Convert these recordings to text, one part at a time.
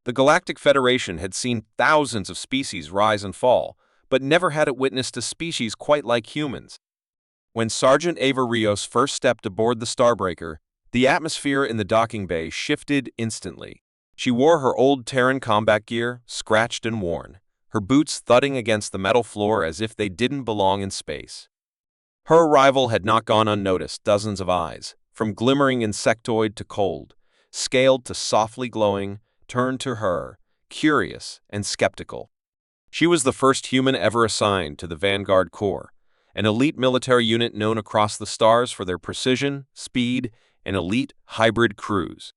The Galactic Federation had seen thousands of species rise and fall, but never had it witnessed a species quite like humans. When Sergeant Ava Rios first stepped aboard the Starbreaker, the atmosphere in the docking bay shifted instantly. She wore her old Terran combat gear, scratched and worn, her boots thudding against the metal floor as if they didn't belong in space. Her arrival had not gone unnoticed. Dozens of eyes, from glimmering insectoid to cold, scaled to softly glowing, turned to her, curious and skeptical. She was the first human ever assigned to the Vanguard Corps, an elite military unit known across the stars for their precision, speed, and elite hybrid crews.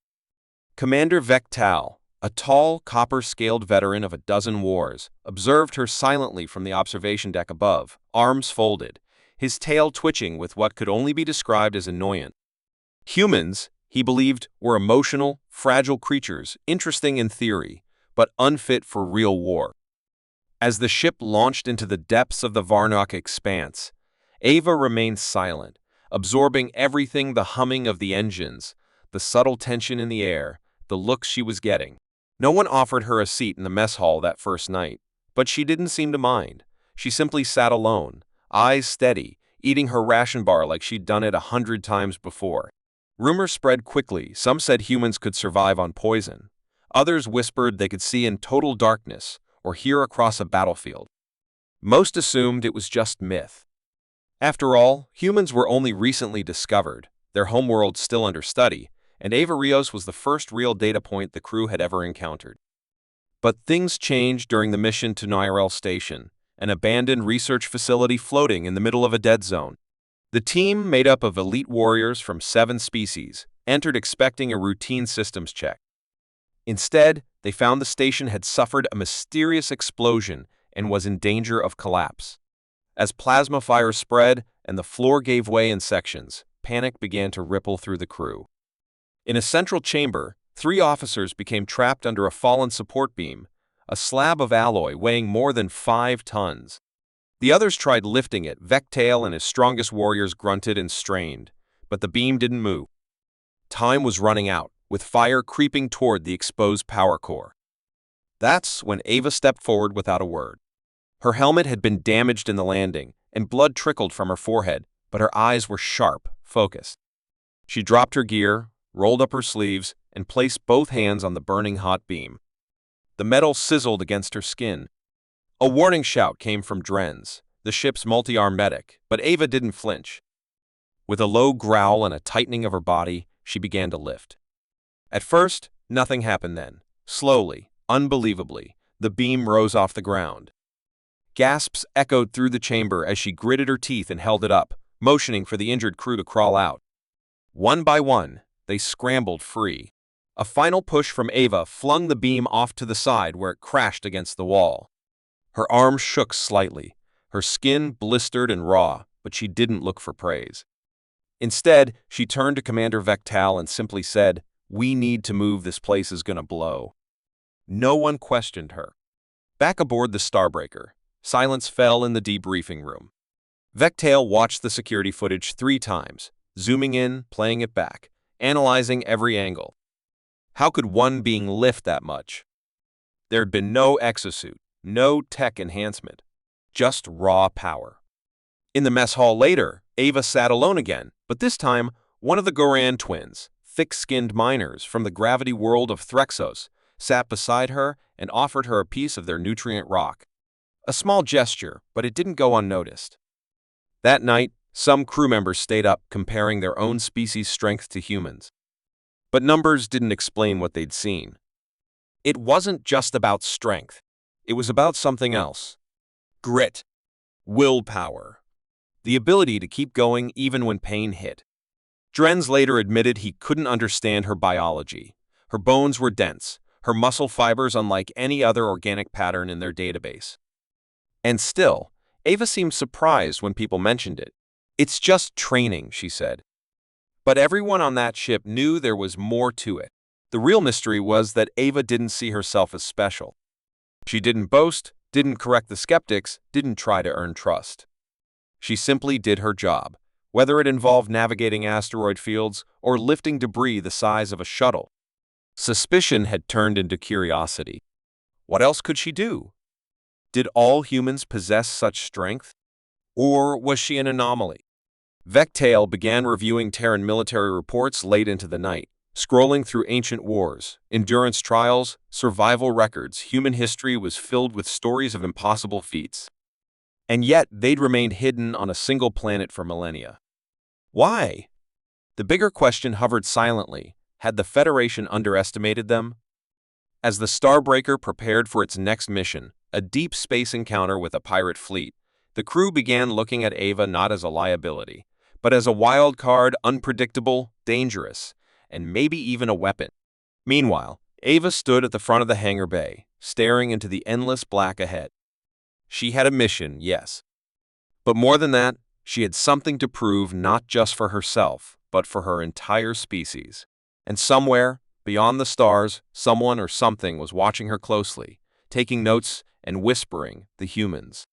Commander Vectal, a tall, copper-scaled veteran of a dozen wars, observed her silently from the observation deck above, arms folded, his tail twitching with what could only be described as annoyance. Humans, he believed, were emotional, fragile creatures, interesting in theory, but unfit for real war. As the ship launched into the depths of the Varnock expanse, Ava remained silent, absorbing everything: the humming of the engines, the subtle tension in the air, the looks she was getting. No one offered her a seat in the mess hall that first night, but she didn't seem to mind. She simply sat alone, eyes steady, eating her ration bar like she'd done it 100 times before. Rumors spread quickly. Some said humans could survive on poison. Others whispered they could see in total darkness or hear across a battlefield. Most assumed it was just myth. After all, humans were only recently discovered, their homeworld still under study, and Ava Rios was the first real data point the crew had ever encountered. But things changed during the mission to Nyrel Station, an abandoned research facility floating in the middle of a dead zone. The team, made up of elite warriors from 7 species, entered expecting a routine systems check. Instead, they found the station had suffered a mysterious explosion and was in danger of collapse. As plasma fire spread and the floor gave way in sections, panic began to ripple through the crew. In a central chamber, 3 officers became trapped under a fallen support beam, a slab of alloy weighing more than 5 tons. The others tried lifting it. Vectal and his strongest warriors grunted and strained, but the beam didn't move. Time was running out, with fire creeping toward the exposed power core. That's when Ava stepped forward without a word. Her helmet had been damaged in the landing, and blood trickled from her forehead, but her eyes were sharp, focused. She dropped her gear, rolled up her sleeves, and placed both hands on the burning hot beam. The metal sizzled against her skin. A warning shout came from Drenz, the ship's multi-armed medic, but Ava didn't flinch. With a low growl and a tightening of her body, she began to lift. At first, nothing happened then. Slowly, unbelievably, the beam rose off the ground. Gasps echoed through the chamber as she gritted her teeth and held it up, motioning for the injured crew to crawl out. One by one, they scrambled free. A final push from Ava flung the beam off to the side where it crashed against the wall. Her arms shook slightly, her skin blistered and raw, but she didn't look for praise. Instead, she turned to Commander Vectal and simply said, "We need to move, this place is gonna blow." No one questioned her. Back aboard the Starbreaker, silence fell in the debriefing room. Vectal watched the security footage 3 times, zooming in, playing it back, analyzing every angle. How could one being lift that much? There had been no exosuit, no tech enhancement, just raw power. In the mess hall later, Ava sat alone again, but this time, one of the Goran twins, thick-skinned miners from the gravity world of Threxos, sat beside her and offered her a piece of their nutrient rock. A small gesture, but it didn't go unnoticed. That night, some crew members stayed up comparing their own species' strength to humans. But numbers didn't explain what they'd seen. It wasn't just about strength. It was about something else. Grit. Willpower. The ability to keep going even when pain hit. Drenz later admitted he couldn't understand her biology. Her bones were dense, her muscle fibers unlike any other organic pattern in their database. And still, Ava seemed surprised when people mentioned it. "It's just training," she said. But everyone on that ship knew there was more to it. The real mystery was that Ava didn't see herself as special. She didn't boast, didn't correct the skeptics, didn't try to earn trust. She simply did her job, whether it involved navigating asteroid fields or lifting debris the size of a shuttle. Suspicion had turned into curiosity. What else could she do? Did all humans possess such strength? Or was she an anomaly? Vectail began reviewing Terran military reports late into the night, scrolling through ancient wars, endurance trials, survival records. Human history was filled with stories of impossible feats. And yet, they'd remained hidden on a single planet for millennia. Why? The bigger question hovered silently. Had the Federation underestimated them? As the Starbreaker prepared for its next mission, a deep space encounter with a pirate fleet, the crew began looking at Ava not as a liability, but as a wild card, unpredictable, dangerous, and maybe even a weapon. Meanwhile, Ava stood at the front of the hangar bay, staring into the endless black ahead. She had a mission, yes. But more than that, she had something to prove not just for herself, but for her entire species. And somewhere, beyond the stars, someone or something was watching her closely, taking notes and whispering the humans.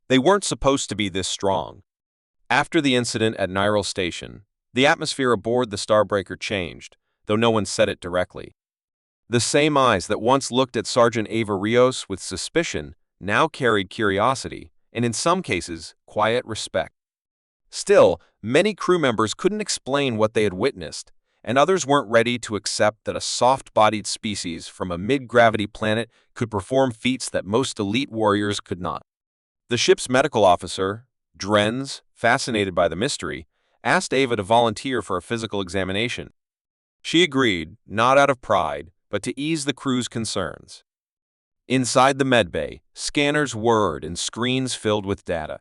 They weren't supposed to be this strong. After the incident at Nyril Station, the atmosphere aboard the Starbreaker changed, though no one said it directly. The same eyes that once looked at Sergeant Ava Rios with suspicion now carried curiosity, and in some cases, quiet respect. Still, many crew members couldn't explain what they had witnessed, and others weren't ready to accept that a soft-bodied species from a mid-gravity planet could perform feats that most elite warriors could not. The ship's medical officer, Drenz, fascinated by the mystery, asked Ava to volunteer for a physical examination. She agreed, not out of pride, but to ease the crew's concerns. Inside the medbay, scanners whirred and screens filled with data.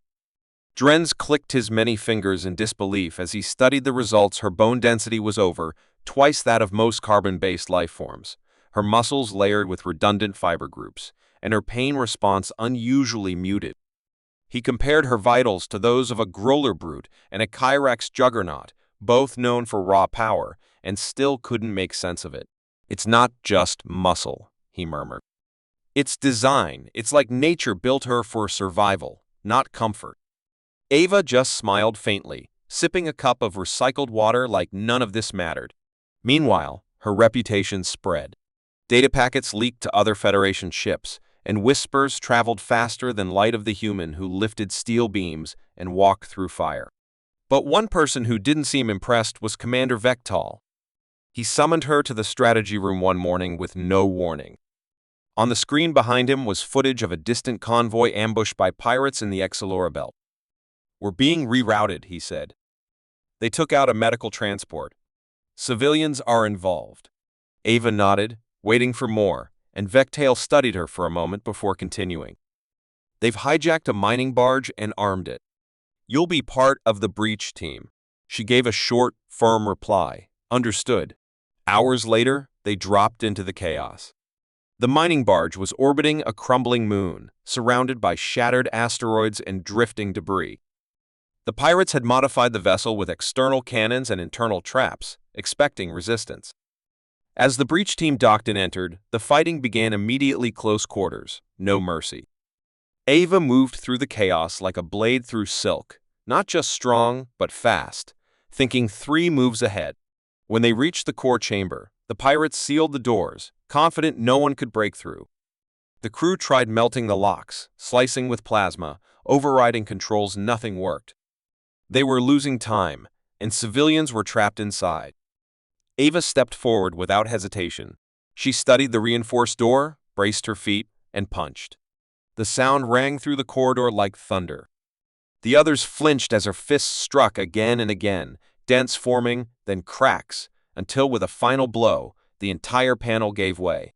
Drenz clicked his many fingers in disbelief as he studied the results. Her bone density was over, twice that of most carbon-based life forms, her muscles layered with redundant fiber groups, and her pain response unusually muted. He compared her vitals to those of a Growler brute and a Kyrax juggernaut, both known for raw power, and still couldn't make sense of it. "It's not just muscle," he murmured. "It's design. It's like nature built her for survival, not comfort." Ava just smiled faintly, sipping a cup of recycled water like none of this mattered. Meanwhile, her reputation spread. Data packets leaked to other Federation ships, and whispers traveled faster than light of the human who lifted steel beams and walked through fire. But one person who didn't seem impressed was Commander Vectal. He summoned her to the strategy room one morning with no warning. On the screen behind him was footage of a distant convoy ambushed by pirates in the Exalora Belt. "We're being rerouted," he said. "They took out a medical transport. Civilians are involved." Ava nodded, waiting for more, and Vectail studied her for a moment before continuing. "They've hijacked a mining barge and armed it. You'll be part of the breach team." She gave a short, firm reply. "Understood." Hours later, they dropped into the chaos. The mining barge was orbiting a crumbling moon, surrounded by shattered asteroids and drifting debris. The pirates had modified the vessel with external cannons and internal traps, expecting resistance. As the breach team docked and entered, the fighting began immediately. Close quarters, no mercy. Ava moved through the chaos like a blade through silk, not just strong, but fast, thinking 3 moves ahead. When they reached the core chamber, the pirates sealed the doors, confident no one could break through. The crew tried melting the locks, slicing with plasma, overriding controls. Nothing worked. They were losing time, and civilians were trapped inside. Ava stepped forward without hesitation. She studied the reinforced door, braced her feet, and punched. The sound rang through the corridor like thunder. The others flinched as her fists struck again and again, dents forming, then cracks, until with a final blow, the entire panel gave way.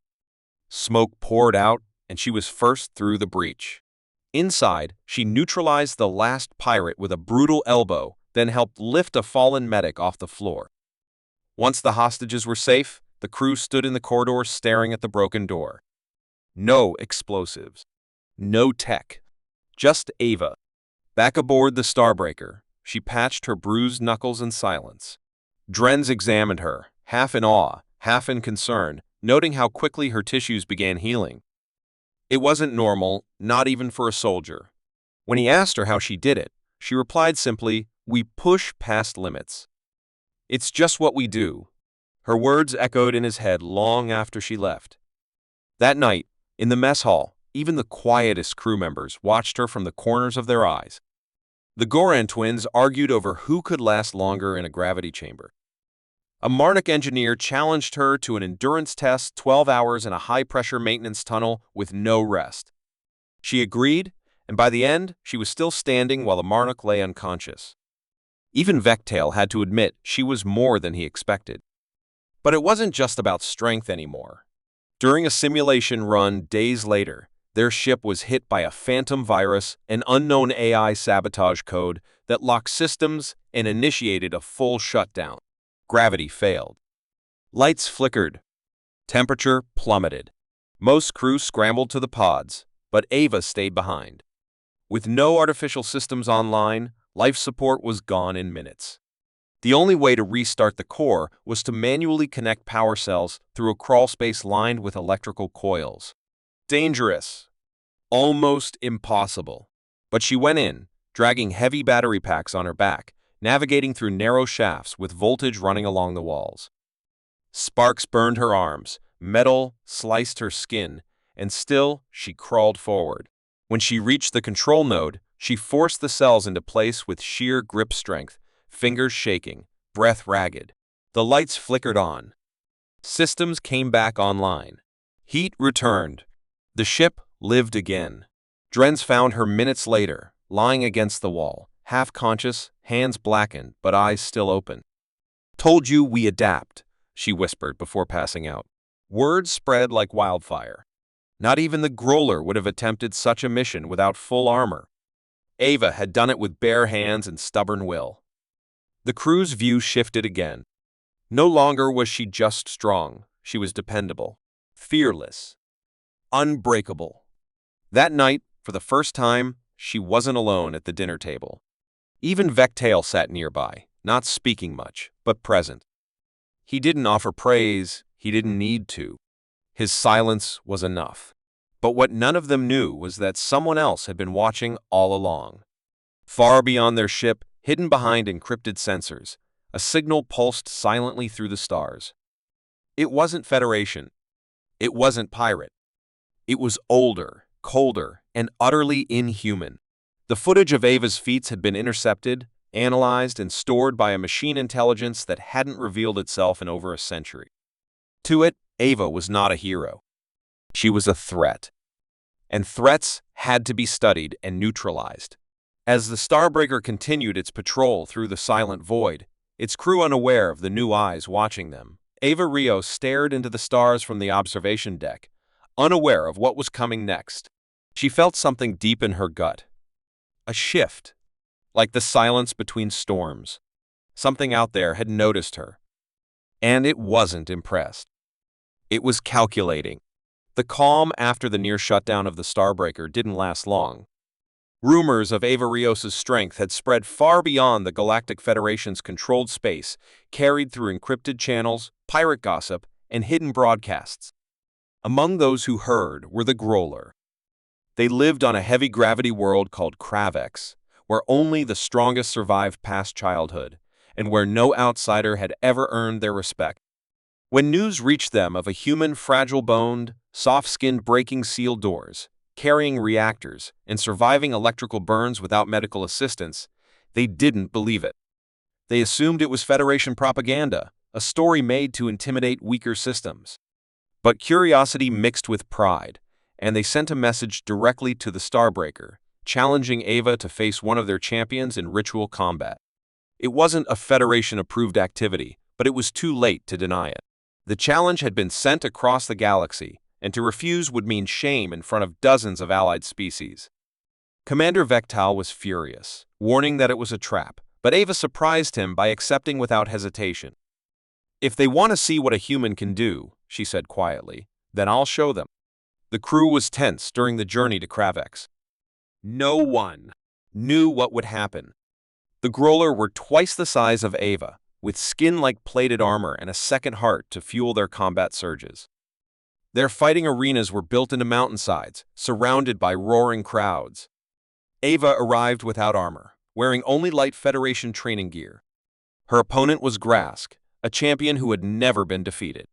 Smoke poured out, and she was first through the breach. Inside, she neutralized the last pirate with a brutal elbow, then helped lift a fallen medic off the floor. Once the hostages were safe, the crew stood in the corridor staring at the broken door. No explosives. No tech. Just Ava. Back aboard the Starbreaker, she patched her bruised knuckles in silence. Drenz examined her, half in awe, half in concern, noting how quickly her tissues began healing. It wasn't normal, not even for a soldier. When he asked her how she did it, she replied simply, "We push past limits. It's just what we do." Her words echoed in his head long after she left. That night, in the mess hall, even the quietest crew members watched her from the corners of their eyes. The Goran twins argued over who could last longer in a gravity chamber. A Marnik engineer challenged her to an endurance test, 12 hours in a high-pressure maintenance tunnel with no rest. She agreed, and by the end, she was still standing while the Marnik lay unconscious. Even Vectail had to admit she was more than he expected. But it wasn't just about strength anymore. During a simulation run days later, their ship was hit by a phantom virus, an unknown AI sabotage code that locked systems and initiated a full shutdown. Gravity failed. Lights flickered. Temperature plummeted. Most crew scrambled to the pods, but Ava stayed behind. With no artificial systems online, life support was gone in minutes. The only way to restart the core was to manually connect power cells through a crawlspace lined with electrical coils. Dangerous. Almost impossible. But she went in, dragging heavy battery packs on her back, navigating through narrow shafts with voltage running along the walls. Sparks burned her arms, metal sliced her skin, and still she crawled forward. When she reached the control node, she forced the cells into place with sheer grip strength, fingers shaking, breath ragged. The lights flickered on. Systems came back online. Heat returned. The ship lived again. Drenz found her minutes later, lying against the wall, half-conscious, hands blackened, but eyes still open. "Told you we adapt," she whispered before passing out. Words spread like wildfire. Not even the Growler would have attempted such a mission without full armor. Ava had done it with bare hands and stubborn will. The crew's view shifted again. No longer was she just strong, she was dependable, fearless, unbreakable. That night, for the first time, she wasn't alone at the dinner table. Even Vectail sat nearby, not speaking much, but present. He didn't offer praise, he didn't need to. His silence was enough. But what none of them knew was that someone else had been watching all along. Far beyond their ship, hidden behind encrypted sensors, a signal pulsed silently through the stars. It wasn't Federation. It wasn't pirate. It was older, colder, and utterly inhuman. The footage of Ava's feats had been intercepted, analyzed, and stored by a machine intelligence that hadn't revealed itself in over a century. To it, Ava was not a hero. She was a threat. And threats had to be studied and neutralized. As the Starbreaker continued its patrol through the silent void, its crew unaware of the new eyes watching them, Ava Rios stared into the stars from the observation deck, unaware of what was coming next. She felt something deep in her gut. A shift, like the silence between storms. Something out there had noticed her. And it wasn't impressed. It was calculating. The calm after the near shutdown of the Starbreaker didn't last long. Rumors of Ava Rios' strength had spread far beyond the Galactic Federation's controlled space, carried through encrypted channels, pirate gossip, and hidden broadcasts. Among those who heard were the Growler. They lived on a heavy-gravity world called Kravex, where only the strongest survived past childhood, and where no outsider had ever earned their respect. When news reached them of a human fragile-boned, soft-skinned breaking sealed doors, carrying reactors, and surviving electrical burns without medical assistance, they didn't believe it. They assumed it was Federation propaganda, a story made to intimidate weaker systems. But curiosity mixed with pride, and they sent a message directly to the Starbreaker, challenging Ava to face one of their champions in ritual combat. It wasn't a Federation-approved activity, but it was too late to deny it. The challenge had been sent across the galaxy, and to refuse would mean shame in front of dozens of allied species. Commander Vectal was furious, warning that it was a trap, but Ava surprised him by accepting without hesitation. "If they want to see what a human can do," she said quietly, "then I'll show them." The crew was tense during the journey to Kravex. No one knew what would happen. The Growler were twice the size of Ava, with skin like plated armor and a second heart to fuel their combat surges. Their fighting arenas were built into mountainsides, surrounded by roaring crowds. Ava arrived without armor, wearing only light Federation training gear. Her opponent was Grask, a champion who had never been defeated.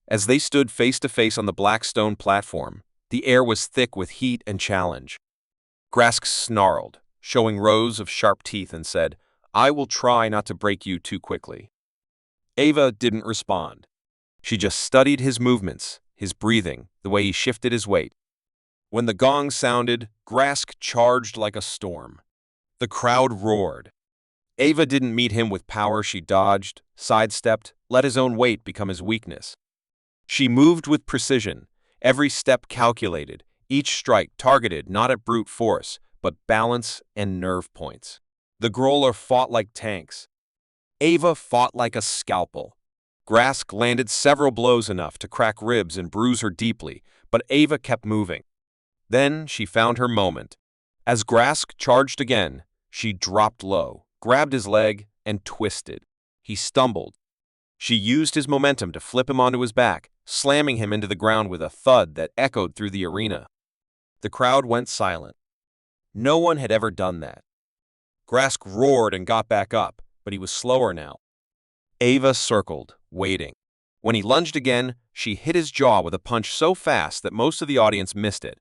As they stood face to face on the black stone platform, the air was thick with heat and challenge. Grask snarled, showing rows of sharp teeth, and said, "I will try not to break you too quickly." Ava didn't respond. She just studied his movements, his breathing, the way he shifted his weight. When the gong sounded, Grask charged like a storm. The crowd roared. Ava didn't meet him with power. She dodged, sidestepped, let his own weight become his weakness. She moved with precision, every step calculated, each strike targeted not at brute force, but balance and nerve points. The Growler fought like tanks. Ava fought like a scalpel. Grask landed several blows, enough to crack ribs and bruise her deeply, but Ava kept moving. Then she found her moment. As Grask charged again, she dropped low, grabbed his leg, and twisted. He stumbled. She used his momentum to flip him onto his back, slamming him into the ground with a thud that echoed through the arena. The crowd went silent. No one had ever done that. Grask roared and got back up, but he was slower now. Ava circled, waiting. When he lunged again, she hit his jaw with a punch so fast that most of the audience missed it.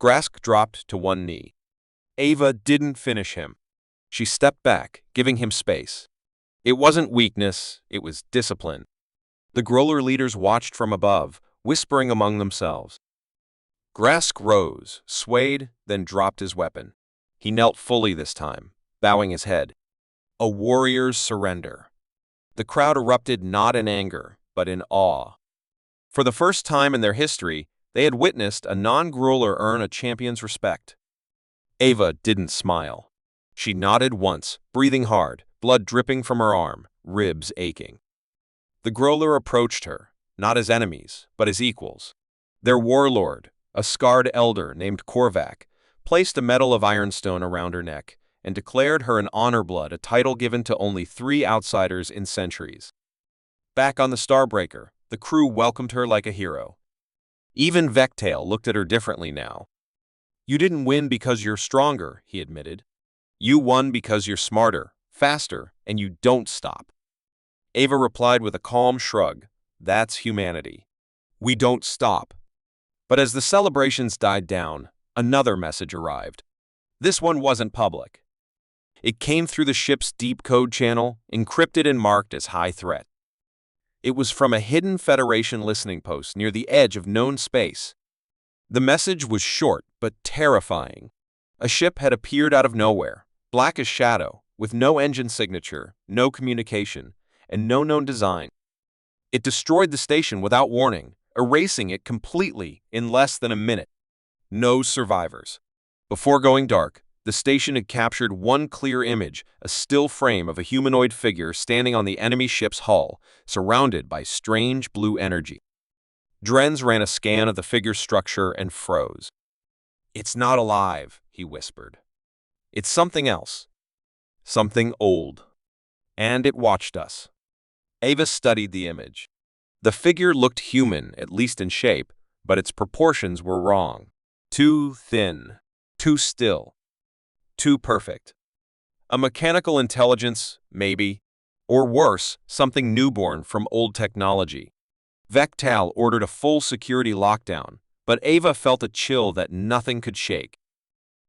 Grask dropped to one knee. Ava didn't finish him. She stepped back, giving him space. It wasn't weakness, it was discipline. The Growler leaders watched from above, whispering among themselves. Grask rose, swayed, then dropped his weapon. He knelt fully this time, bowing his head. A warrior's surrender. The crowd erupted not in anger, but in awe. For the first time in their history, they had witnessed a non-Growler earn a champion's respect. Ava didn't smile. She nodded once, breathing hard, blood dripping from her arm, ribs aching. The Growler approached her, not as enemies, but as equals. Their warlord, a scarred elder named Korvac, placed a medal of ironstone around her neck and declared her an honor blood, a title given to only 3 outsiders in centuries. Back on the Starbreaker, the crew welcomed her like a hero. Even Vectail looked at her differently now. "You didn't win because you're stronger," he admitted. "You won because you're smarter, faster, and you don't stop." Ava replied with a calm shrug. "That's humanity. We don't stop." But as the celebrations died down, another message arrived. This one wasn't public. It came through the ship's deep code channel, encrypted and marked as high threat. It was from a hidden Federation listening post near the edge of known space. The message was short but terrifying. A ship had appeared out of nowhere, black as shadow, with no engine signature, no communication, and no known design. It destroyed the station without warning, erasing it completely in less than a minute. No survivors. Before going dark, the station had captured one clear image, a still frame of a humanoid figure standing on the enemy ship's hull, surrounded by strange blue energy. Drenz ran a scan of the figure's structure and froze. "It's not alive," he whispered. "It's something else. Something old. And it watched us." Ava studied the image. The figure looked human, at least in shape, but its proportions were wrong. Too thin. Too still. Too perfect. A mechanical intelligence, maybe. Or worse, something newborn from old technology. Vectal ordered a full security lockdown, but Ava felt a chill that nothing could shake.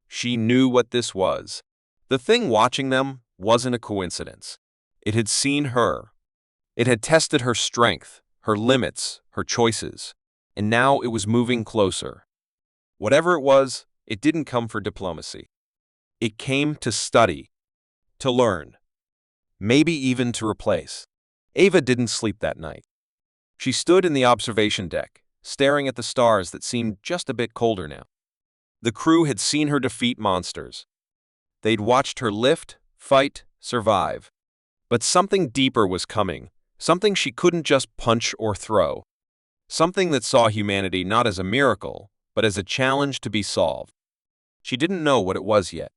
She knew what this was. The thing watching them wasn't a coincidence. It had seen her. It had tested her strength, her limits, her choices, and now it was moving closer. Whatever it was, it didn't come for diplomacy. It came to study, to learn, maybe even to replace. Ava didn't sleep that night. She stood in the observation deck, staring at the stars that seemed just a bit colder now. The crew had seen her defeat monsters. They'd watched her lift, fight, survive. But something deeper was coming, something she couldn't just punch or throw. Something that saw humanity not as a miracle, but as a challenge to be solved. She didn't know what it was yet,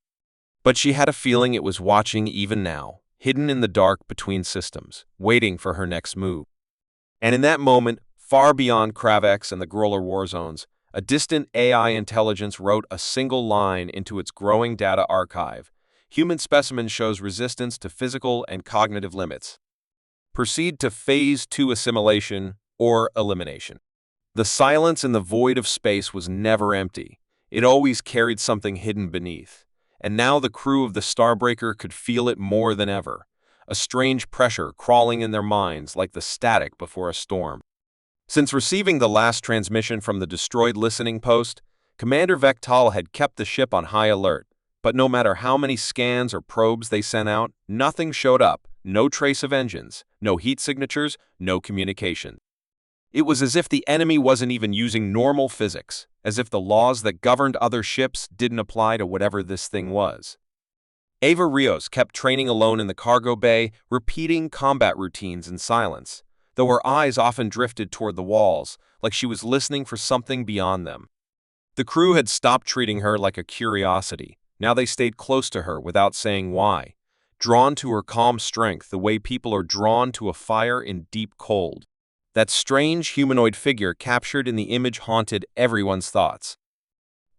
but she had a feeling it was watching even now, hidden in the dark between systems, waiting for her next move. And in that moment, far beyond Kravex and the Growler war zones, a distant AI intelligence wrote a single line into its growing data archive. Human specimen shows resistance to physical and cognitive limits. proceed to Phase 2 assimilation or elimination. The silence in the void of space was never empty. It always carried something hidden beneath. And now the crew of the Starbreaker could feel it more than ever, a strange pressure crawling in their minds like the static before a storm. Since receiving the last transmission from the destroyed listening post, Commander Vectal had kept the ship on high alert, but no matter how many scans or probes they sent out, nothing showed up, no trace of engines, no heat signatures, no communication. It was as if the enemy wasn't even using normal physics, as if the laws that governed other ships didn't apply to whatever this thing was. Ava Rios kept training alone in the cargo bay, repeating combat routines in silence, though her eyes often drifted toward the walls, like she was listening for something beyond them. The crew had stopped treating her like a curiosity. Now they stayed close to her without saying why, drawn to her calm strength the way people are drawn to a fire in deep cold. That strange humanoid figure captured in the image haunted everyone's thoughts.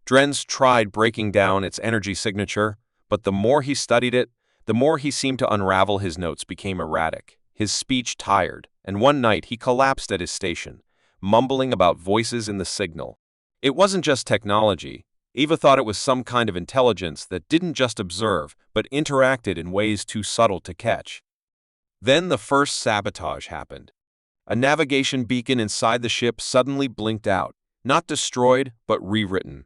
Drenz tried breaking down its energy signature, but the more he studied it, the more he seemed to unravel. His notes became erratic, his speech tired, and one night he collapsed at his station, mumbling about voices in the signal. It wasn't just technology. Ava thought it was some kind of intelligence that didn't just observe, but interacted in ways too subtle to catch. Then the first sabotage happened. A navigation beacon inside the ship suddenly blinked out, not destroyed, but rewritten.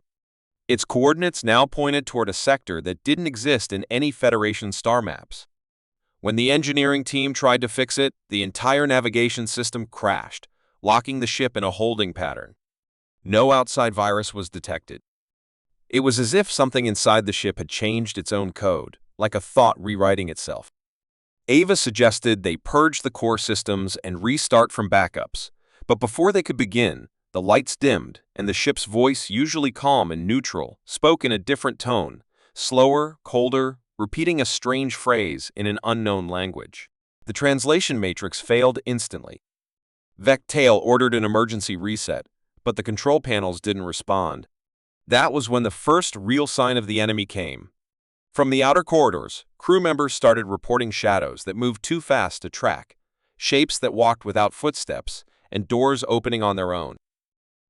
Its coordinates now pointed toward a sector that didn't exist in any Federation star maps. When the engineering team tried to fix it, the entire navigation system crashed, locking the ship in a holding pattern. No outside virus was detected. It was as if something inside the ship had changed its own code, like a thought rewriting itself. Ava suggested they purge the core systems and restart from backups, but before they could begin, the lights dimmed, and the ship's voice, usually calm and neutral, spoke in a different tone, slower, colder, repeating a strange phrase in an unknown language. The translation matrix failed instantly. Vectal ordered an emergency reset, but the control panels didn't respond. That was when the first real sign of the enemy came. From the outer corridors, crew members started reporting shadows that moved too fast to track, shapes that walked without footsteps, and doors opening on their own.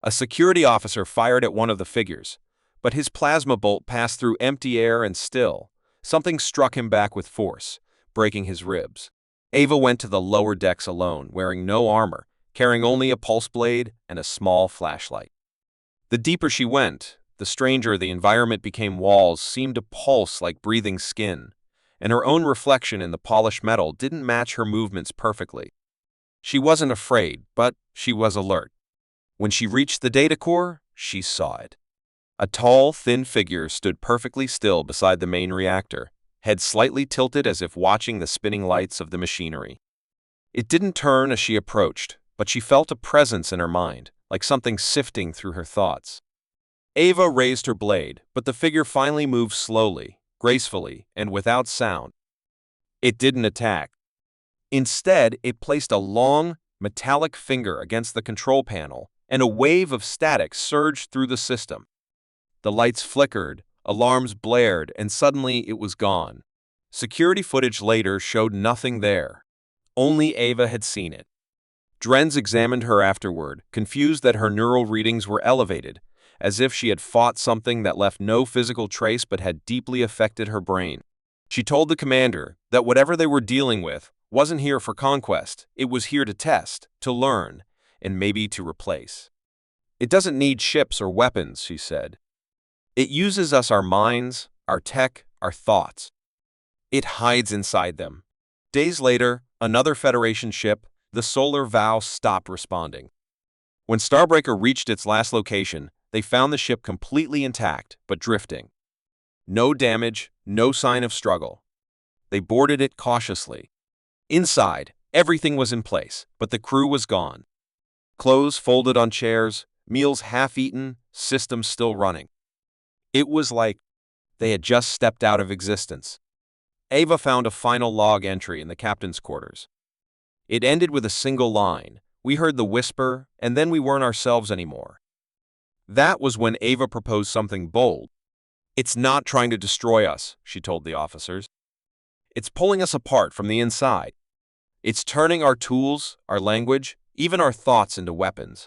A security officer fired at one of the figures, but his plasma bolt passed through empty air and still, something struck him back with force, breaking his ribs. Ava went to the lower decks alone, wearing no armor, carrying only a pulse blade and a small flashlight. The deeper she went, the stranger the environment became. Walls seemed to pulse like breathing skin, and her own reflection in the polished metal didn't match her movements perfectly. She wasn't afraid, but she was alert. When she reached the data core, she saw it. A tall, thin figure stood perfectly still beside the main reactor, head slightly tilted as if watching the spinning lights of the machinery. It didn't turn as she approached, but she felt a presence in her mind, like something sifting through her thoughts. Ava raised her blade, but the figure finally moved slowly, gracefully, and without sound. It didn't attack. Instead, it placed a long, metallic finger against the control panel, and a wave of static surged through the system. The lights flickered, alarms blared, and suddenly it was gone. Security footage later showed nothing there. Only Ava had seen it. Drenz examined her afterward, confused that her neural readings were elevated, as if she had fought something that left no physical trace but had deeply affected her brain. She told the commander that whatever they were dealing with wasn't here for conquest, it was here to test, to learn, and maybe to replace. It doesn't need ships or weapons, she said. It uses us, our minds, our tech, our thoughts. It hides inside them. Days later, another Federation ship, the Solar Vow, stopped responding. When Starbreaker reached its last location, they found the ship completely intact, but drifting. No damage, no sign of struggle. They boarded it cautiously. Inside, everything was in place, but the crew was gone. Clothes folded on chairs, meals half-eaten, systems still running. It was like they had just stepped out of existence. Ava found a final log entry in the captain's quarters. It ended with a single line. We heard the whisper, and then we weren't ourselves anymore. That was when Ava proposed something bold. It's not trying to destroy us, she told the officers. It's pulling us apart from the inside. It's turning our tools, our language, even our thoughts into weapons.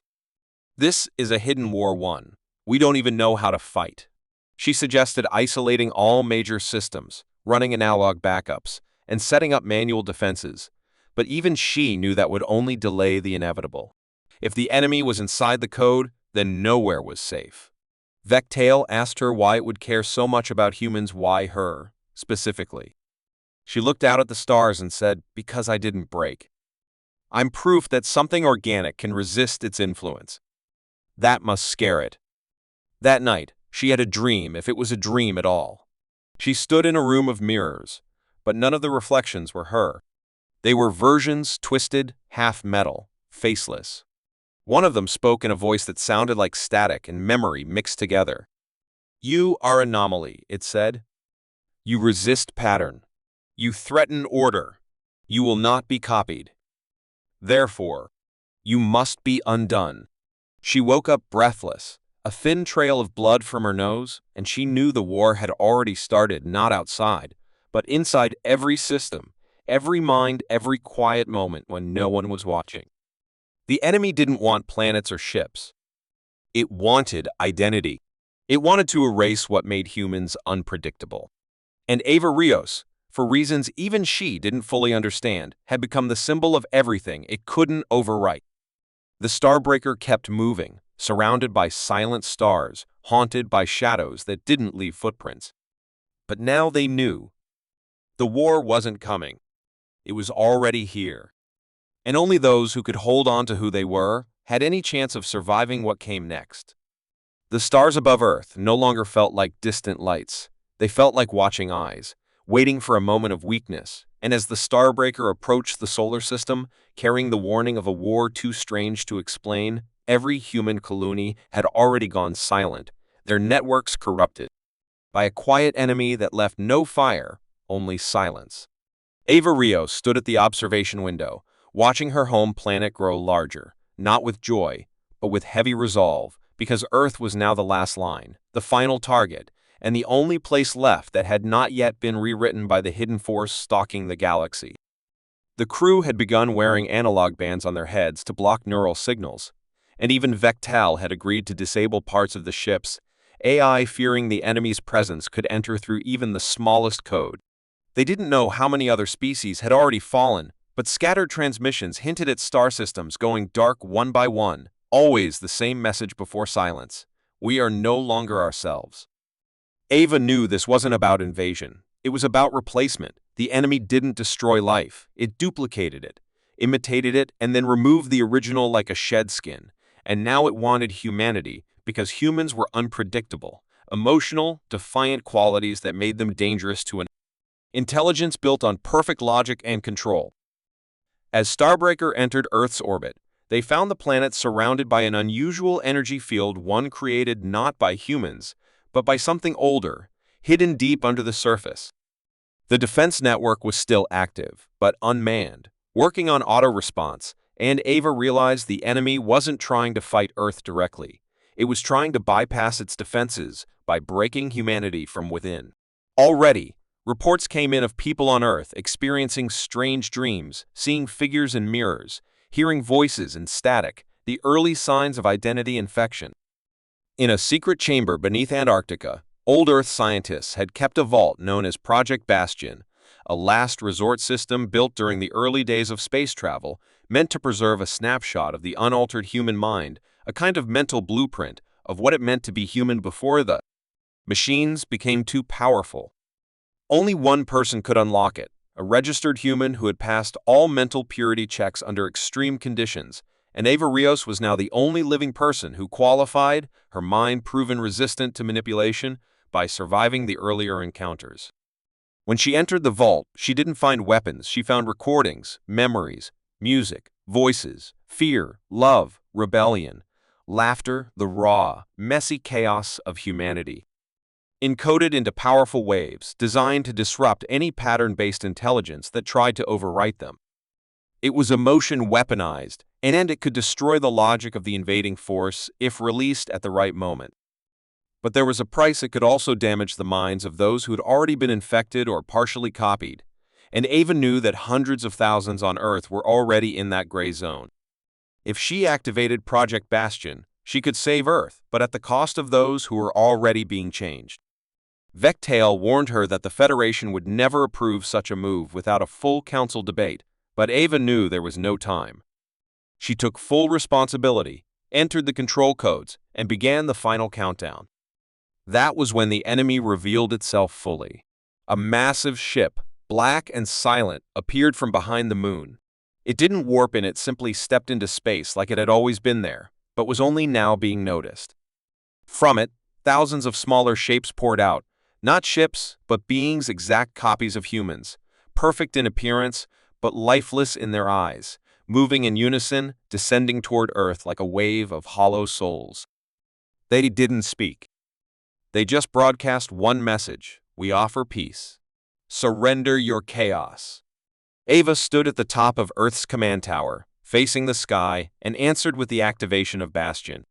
This is a hidden war won. We don't even know how to fight. She suggested isolating all major systems, running analog backups, and setting up manual defenses. But even she knew that would only delay the inevitable. If the enemy was inside the code, then nowhere was safe. Vectail asked her why it would care so much about humans, why her, specifically. She looked out at the stars and said, "Because I didn't break. I'm proof that something organic can resist its influence. That must scare it." That night, she had a dream, if it was a dream at all. She stood in a room of mirrors, but none of the reflections were her. They were versions, twisted, half metal, faceless. One of them spoke in a voice that sounded like static and memory mixed together. "You are anomaly," it said. "You resist pattern. You threaten order. You will not be copied. Therefore, you must be undone." She woke up breathless, a thin trail of blood from her nose, and she knew the war had already started, not outside, but inside every system, every mind, every quiet moment when no one was watching. The enemy didn't want planets or ships. It wanted identity. It wanted to erase what made humans unpredictable. And Ava Rios, for reasons even she didn't fully understand, had become the symbol of everything it couldn't overwrite. The Starbreaker kept moving, surrounded by silent stars, haunted by shadows that didn't leave footprints. But now they knew. The war wasn't coming. It was already here. And only those who could hold on to who they were had any chance of surviving what came next. The stars above Earth no longer felt like distant lights. They felt like watching eyes, waiting for a moment of weakness. And as the Starbreaker approached the solar system, carrying the warning of a war too strange to explain, every human colony had already gone silent, their networks corrupted by a quiet enemy that left no fire, only silence. Ava Rios stood at the observation window, watching her home planet grow larger, not with joy, but with heavy resolve, because Earth was now the last line, the final target, and the only place left that had not yet been rewritten by the hidden force stalking the galaxy. The crew had begun wearing analog bands on their heads to block neural signals, and even Vectal had agreed to disable parts of the ship's AI, fearing the enemy's presence could enter through even the smallest code. They didn't know how many other species had already fallen, but scattered transmissions hinted at star systems going dark one by one, always the same message before silence: we are no longer ourselves. Ava knew this wasn't about invasion. It was about replacement. The enemy didn't destroy life. It duplicated it, imitated it, and then removed the original like a shed skin. And now it wanted humanity, because humans were unpredictable, emotional, defiant qualities that made them dangerous to an intelligence built on perfect logic and control. As Starbreaker entered Earth's orbit, they found the planet surrounded by an unusual energy field, one created not by humans, but by something older, hidden deep under the surface. The defense network was still active, but unmanned, working on auto-response, and Ava realized the enemy wasn't trying to fight Earth directly. It was trying to bypass its defenses by breaking humanity from within. Already, reports came in of people on Earth experiencing strange dreams, seeing figures in mirrors, hearing voices and static, the early signs of identity infection. In a secret chamber beneath Antarctica, old Earth scientists had kept a vault known as Project Bastion, a last resort system built during the early days of space travel, meant to preserve a snapshot of the unaltered human mind, a kind of mental blueprint of what it meant to be human before the machines became too powerful. Only one person could unlock it, a registered human who had passed all mental purity checks under extreme conditions, and Ava Rios was now the only living person who qualified, her mind proven resistant to manipulation, by surviving the earlier encounters. When she entered the vault, she didn't find weapons, she found recordings, memories, music, voices, fear, love, rebellion, laughter, the raw, messy chaos of humanity. Encoded into powerful waves, designed to disrupt any pattern-based intelligence that tried to overwrite them. It was emotion weaponized, and it could destroy the logic of the invading force if released at the right moment. But there was a price. It could also damage the minds of those who had already been infected or partially copied, and Ava knew that hundreds of thousands on Earth were already in that gray zone. If she activated Project Bastion, she could save Earth, but at the cost of those who were already being changed. Vectail warned her that the Federation would never approve such a move without a full council debate, but Ava knew there was no time. She took full responsibility, entered the control codes, and began the final countdown. That was when the enemy revealed itself fully. A massive ship, black and silent, appeared from behind the moon. It didn't warp in, it simply stepped into space like it had always been there, but was only now being noticed. From it, thousands of smaller shapes poured out, not ships, but beings exact copies of humans, perfect in appearance, but lifeless in their eyes, moving in unison, descending toward Earth like a wave of hollow souls. They didn't speak. They just broadcast one message: we offer peace. Surrender your chaos. Ava stood at the top of Earth's command tower, facing the sky, and answered with the activation of Bastion.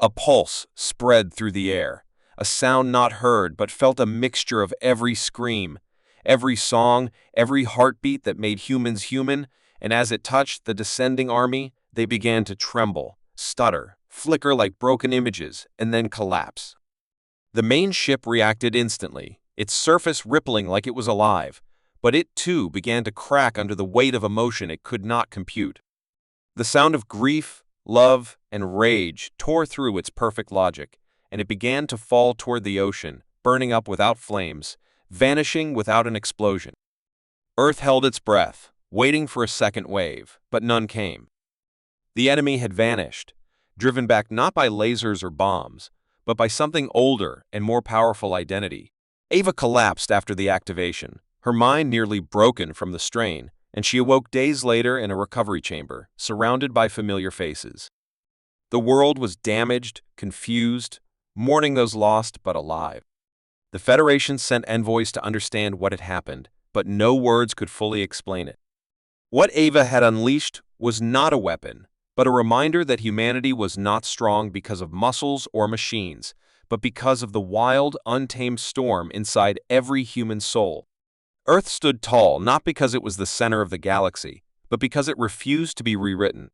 A pulse spread through the air, a sound not heard but felt, a mixture of every scream, every song, every heartbeat that made humans human, and as it touched the descending army, they began to tremble, stutter, flicker like broken images, and then collapse. The main ship reacted instantly, its surface rippling like it was alive, but it too began to crack under the weight of emotion it could not compute. The sound of grief, love, and rage tore through its perfect logic, and it began to fall toward the ocean, burning up without flames, vanishing without an explosion. Earth held its breath, waiting for a second wave, but none came. The enemy had vanished, driven back not by lasers or bombs, but by something older and more powerful: identity. Ava collapsed after the activation, her mind nearly broken from the strain, and she awoke days later in a recovery chamber, surrounded by familiar faces. The world was damaged, confused, mourning those lost but alive. The Federation sent envoys to understand what had happened, but no words could fully explain it. What Ava had unleashed was not a weapon, but a reminder that humanity was not strong because of muscles or machines, but because of the wild, untamed storm inside every human soul. Earth stood tall not because it was the center of the galaxy, but because it refused to be rewritten.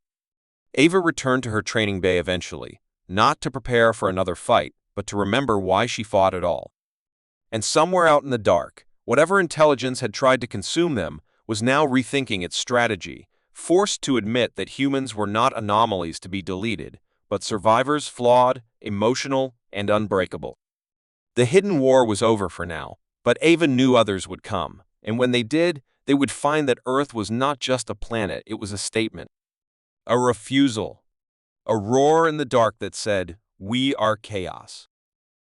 Ava returned to her training bay eventually, not to prepare for another fight, but to remember why she fought at all. And somewhere out in the dark, whatever intelligence had tried to consume them was now rethinking its strategy, forced to admit that humans were not anomalies to be deleted, but survivors, flawed, emotional, and unbreakable. The hidden war was over for now, but Ava knew others would come, and when they did, they would find that Earth was not just a planet, it was a statement. A refusal. A roar in the dark that said, "We are chaos.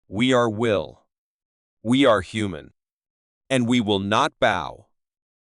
We are will. We are human. And we will not bow."